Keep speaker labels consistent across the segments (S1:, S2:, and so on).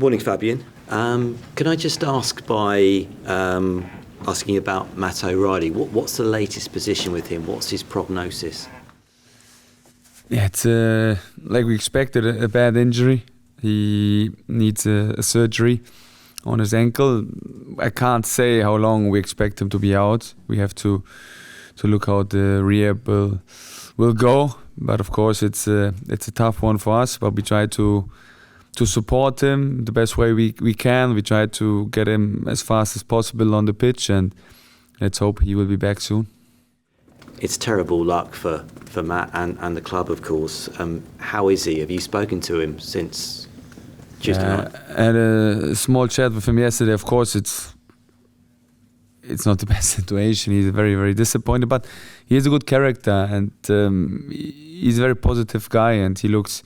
S1: Morning, Fabian. Can I just ask by asking about Matt O'Reilly? What's the latest position with him? What's his prognosis?
S2: Yeah, it's like we expected, a bad injury. He needs a surgery on his ankle. I can't say how long we expect him to be out. We have to look how the rehab will go. But of course, it's a tough one for us. But we try to support him the best way we can. We try to get him as fast as possible on the pitch, and let's hope he will be back soon.
S1: It's terrible luck for Matt and the club, of course. How is he? Have you spoken to him since Tuesday night?
S2: I had a small chat with him yesterday. Of course, it's not the best situation. He's very, very disappointed, but he has a good character, and he's a very positive guy, and he looks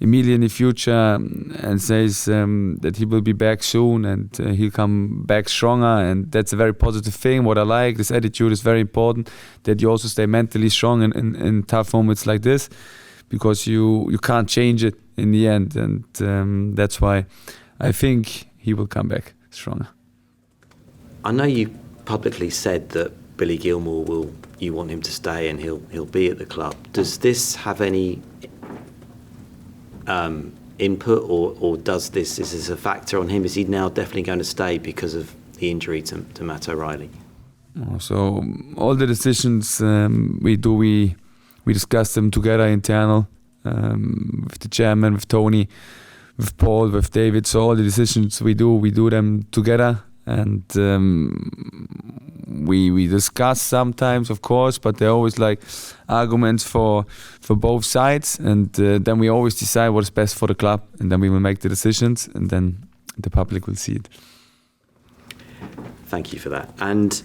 S2: immediately in the future and says that he will be back soon, and he'll come back stronger, and that's a very positive thing. What I like, this attitude is very important, that you also stay mentally strong in tough moments like this, because you can't change it in the end, and that's why I think he will come back stronger.
S1: I know you publicly said that Billy Gilmour you want him to stay and he'll be at the club. Does this have any input, or is this a factor on him? Is he now definitely going to stay because of the injury to Matt O'Reilly?
S2: So all the decisions we discuss them together internal, with the chairman, with Tony, with Paul, with David. So all the decisions we do them together, and we discuss sometimes, of course, but there are always like arguments for both sides, and then we always decide what is best for the club, and then we will make the decisions, and then the public will see it.
S1: Thank you for that. And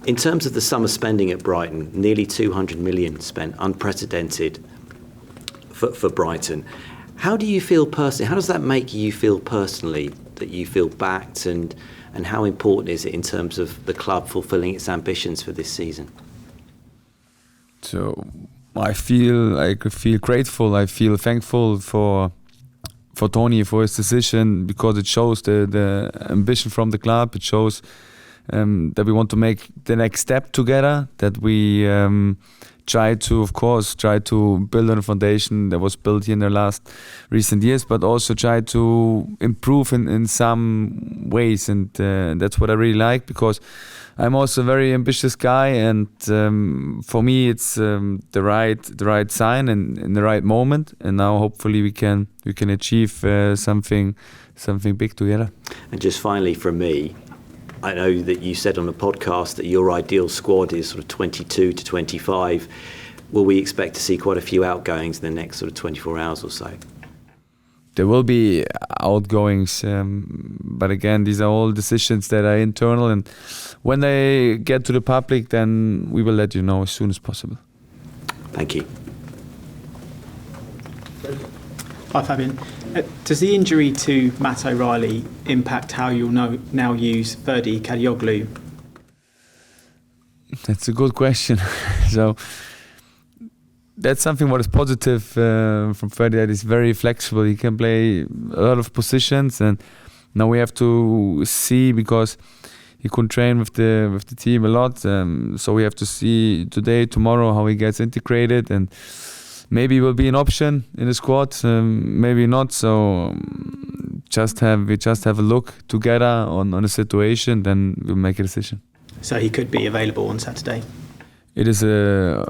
S1: in terms of the summer spending at Brighton, nearly 200 million spent, unprecedented for Brighton. How do you feel personally? How does that make you feel personally, that you feel backed, and how important is it in terms of the club fulfilling its ambitions for this season?
S2: So I feel grateful. I feel thankful for Tony, for his decision, because it shows the ambition from the club. It shows that we want to make the next step together, that we try to build on a foundation that was built here in the recent years, but also try to improve in some ways, and that's what I really like, because I'm also a very ambitious guy, and for me it's the right sign and in the right moment, and now hopefully we can achieve something big together.
S1: And just finally from me, I know that you said on the podcast that your ideal squad is sort of 22 to 25. Will we expect to see quite a few outgoings in the next sort of 24 hours or so?
S2: There will be outgoings, but again, these are all decisions that are internal, and when they get to the public, then we will let you know as soon as possible.
S1: Thank you.
S3: Hi, Fabian. Does the injury to Matt O'Reilly impact how you'll now use Ferdi Kadioglu?
S2: That's a good question. So that's something what is positive from Ferdi, that is very flexible. He can play a lot of positions, and now we have to see, because he could train with the team a lot. So we have to see today, tomorrow, how he gets integrated, and maybe he will be an option in the squad, maybe not. So we just have a look together on the situation, then we'll make a decision.
S3: So he could be available on Saturday?
S2: It is a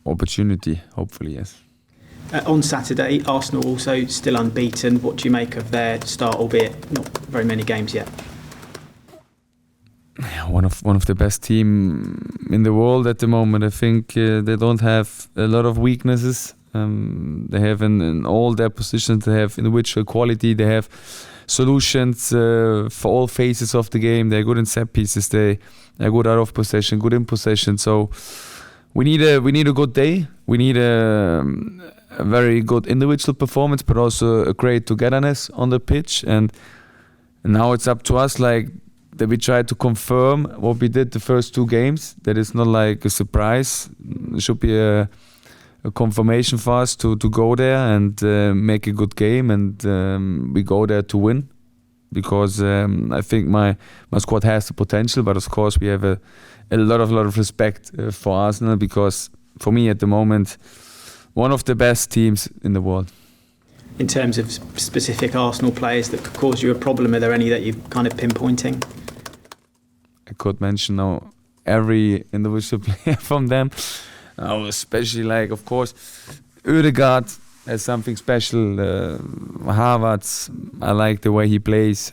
S2: opportunity, hopefully, yes.
S3: On Saturday, Arsenal also still unbeaten. What do you make of their start, albeit not very many games yet?
S2: One of the best team in the world at the moment. I think they don't have a lot of weaknesses. They have in all their positions, they have individual quality. They have solutions for all phases of the game. They're good in set pieces. They are good out of possession, good in possession. So we need a good day. We need a very good individual performance, but also a great togetherness on the pitch. And now it's up to us, that we try to confirm what we did the first two games. That is not like a surprise. It should be a confirmation for us to go there and make a good game, and we go there to win. because I think my squad has the potential, but of course we have a lot of respect for Arsenal, because for me at the moment, one of the best teams in the world.
S3: In terms of specific Arsenal players that could cause you a problem, are there any that you're kind of pinpointing?
S2: I could mention now every individual player from them. Especially, like, of course, Ødegaard has something special. Havertz, I like the way he plays.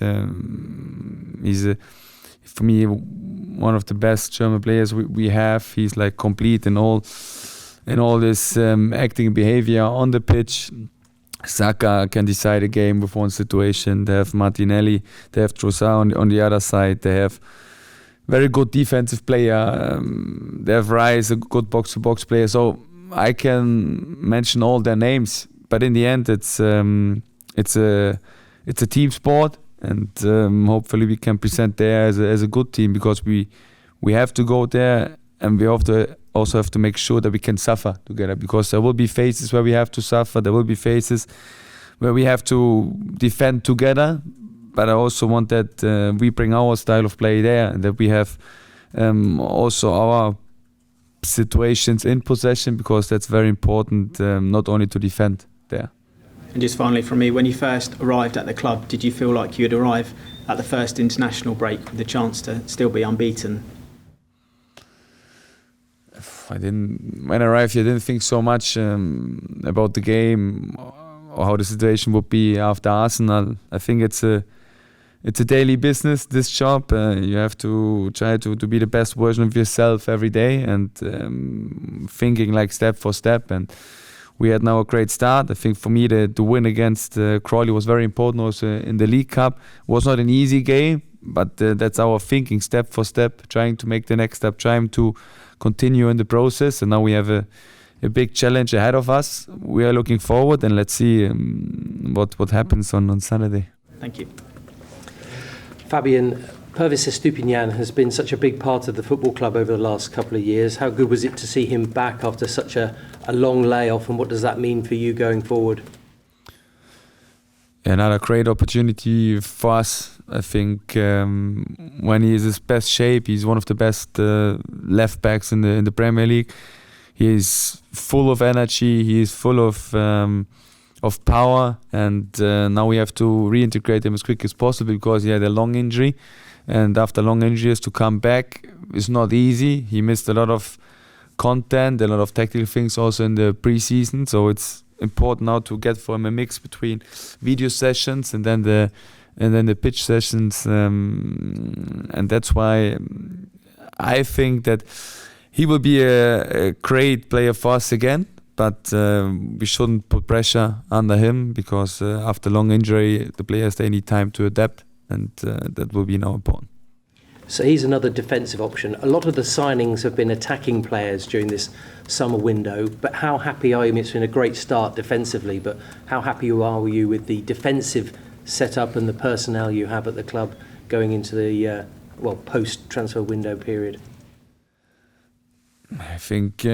S2: He's for me one of the best German players we have. He's like complete in all this acting behavior on the pitch. Saka can decide a game with one situation. They have Martinelli, they have Trossard on the other side. They have very good defensive player. They have Rice, a good box-to-box player. So I can mention all their names, but in the end, it's a team sport, and hopefully we can present there as a good team, because we have to go there, and we also have to make sure that we can suffer together, because there will be phases where we have to suffer. There will be phases where we have to defend together. But I also want that we bring our style of play there, and that we have also our situations in possession, because that's very important, not only to defend there.
S3: And just finally from me, when you first arrived at the club, did you feel like you'd arrive at the first international break with the chance to still be unbeaten?
S2: When I arrived here, I didn't think so much about the game or how the situation would be after Arsenal. I think it's a daily business, this job. You have to try to be the best version of yourself every day, and thinking like step for step. And we had now a great start. I think for me the win against Crawley was very important also in the League Cup. It was not an easy game, but that's our thinking, step for step, trying to make the next step, trying to continue in the process. And now we have a big challenge ahead of us. We are looking forward, and let's see what happens on Saturday.
S3: Thank you.
S4: Fabian, Pervis Estupiñán has been such a big part of the football club over the last couple of years. How good was it to see him back after such a long layoff, and what does that mean for you going forward?
S2: Another great opportunity for us. I think when he is his best shape, he's one of the best left backs in the Premier League. He is full of energy. He is full of power, and now we have to reintegrate him as quick as possible, because he had a long injury, and after long injuries to come back is not easy. He missed a lot of content, a lot of tactical things also in the pre-season, so it's important now to get for him a mix between video sessions and then the pitch sessions, and that's why I think that he will be a great player for us again. But we shouldn't put pressure under him, because after long injury, the players, they need time to adapt, and that will be now important.
S4: So he's another defensive option. A lot of the signings have been attacking players during this summer window, but how happy are you? I mean, it's been a great start defensively, but how happy are you with the defensive setup and the personnel you have at the club going into the post-transfer window period?
S2: I think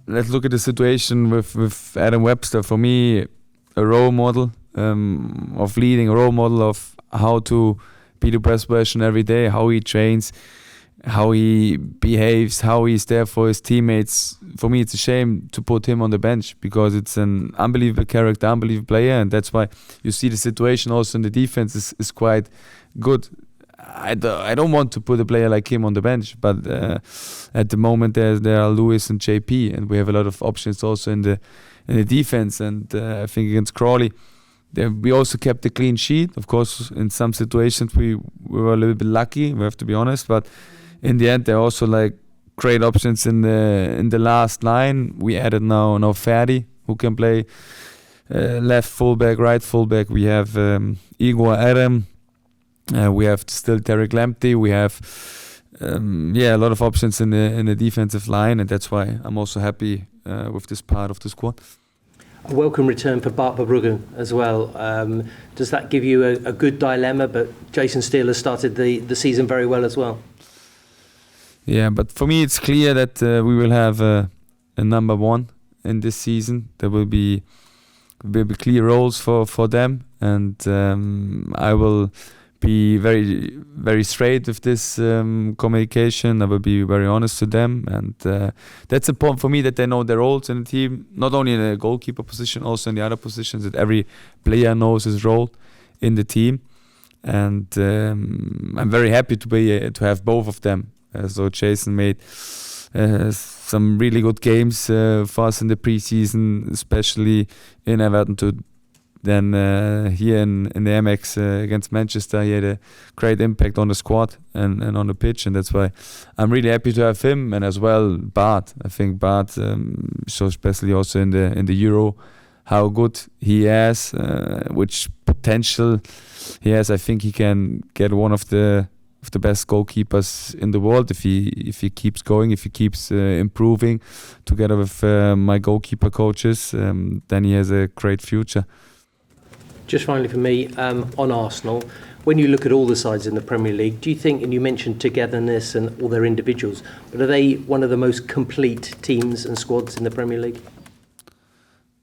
S2: let's look at the situation with Adam Webster. For me, a role model of leading, a role model of how to be the best version every day, how he trains, how he behaves, how he's there for his teammates. For me, it's a shame to put him on the bench, because it's an unbelievable character, unbelievable player, and that's why you see the situation also in the defense is quite good. I don't want to put a player like him on the bench, but at the moment there are Lewis and JP, and we have a lot of options also in the defense. And I think against Crawley, we also kept a clean sheet. Of course, in some situations we were a little bit lucky, we have to be honest, but in the end there are also like great options in the last line. We added now Ferdi, who can play left fullback, right fullback. We have Igor Adam. We have still Derek Lamptey. We have a lot of options in the defensive line, and that's why I'm also happy with this part of the squad.
S4: A welcome return for Bart Verbruggen as well. Does that give you a good dilemma? But Jason Steele has started the season very well as well.
S2: Yeah, but for me it's clear that we will have a number one in this season. There will be will be clear roles for them, and I will be very, very straight with this communication. I will be very honest to them, and that's important for me that they know their roles in the team, not only in the goalkeeper position, also in the other positions, that every player knows his role in the team. And I'm very happy to have both of them. So Jason made some really good games for us in the preseason, especially in Everton. Then here in the MX against Manchester, he had a great impact on the squad and on the pitch, and that's why I'm really happy to have him, and as well Bart. I think Bart shows, especially also in the Euro, how good he has, which potential he has. I think he can get one of the best goalkeepers in the world if he keeps going, if he keeps improving together with my goalkeeper coaches. Then he has a great future.
S4: Just finally for me, on Arsenal, when you look at all the sides in the Premier League, do you think, and you mentioned togetherness and all their individuals, but are they one of the most complete teams and squads in the Premier League?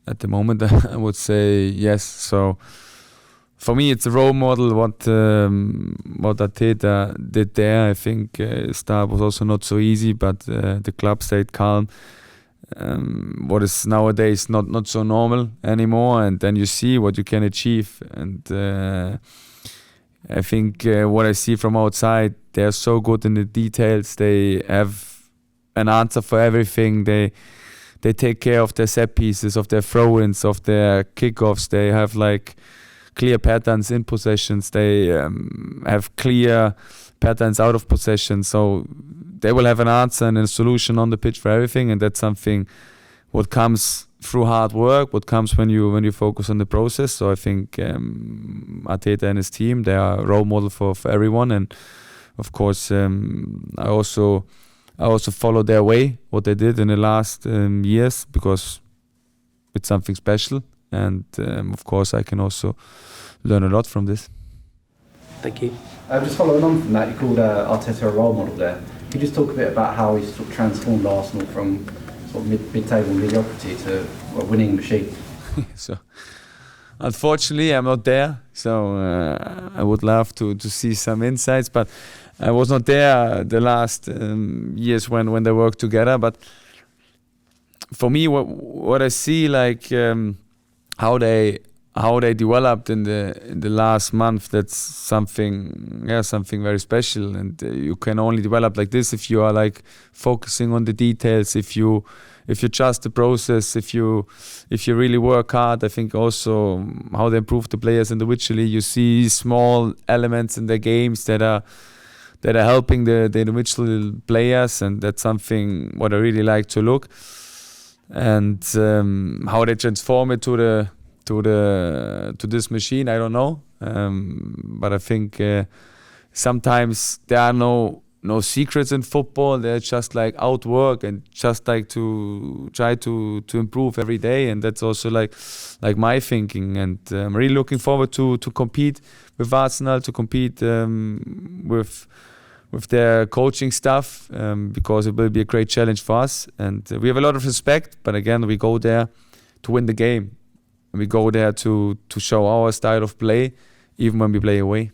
S2: At the moment, I would say yes. So for me, it's a role model what Arteta did there. I think start was also not so easy, but the club stayed calm. What is nowadays not so normal anymore, and then you see what you can achieve. And I think what I see from outside, they are so good in the details. They have an answer for everything. They take care of their set pieces, of their throw-ins, of their kickoffs. They have like clear patterns in possessions. They have clear patterns out of possession. So they will have an answer and a solution on the pitch for everything, and that's something what comes through hard work, what comes when you focus on the process. So I think Arteta and his team, they are a role model for everyone, and of course I also follow their way, what they did in the last years, because it's something special, and of course I can also learn a lot from this.
S4: Thank you.
S5: Just following on from that, you called Arteta a role model there. Could you just talk a bit about how he's sort of transformed Arsenal from sort of mid-table mediocrity to a winning machine?
S2: So, unfortunately, I'm not there. So I would love to see some insights, but I was not there the last years when they worked together. But for me, what I see, like how they developed in the last month, that's something very special. And you can only develop like this if you are like focusing on the details, if you trust the process, if you really work hard. I think also how they improve the players individually. You see small elements in their games that are helping the individual players, and that's something what I really like to look. And how they transform it to this machine, I don't know. But I think sometimes there are no secrets in football. They're just like outwork and just like to try to improve every day, and that's also like my thinking. And I'm really looking forward to compete with Arsenal, to compete with their coaching staff, because it will be a great challenge for us. And we have a lot of respect, but again, we go there to win the game. We go there to show our style of play, even when we play away.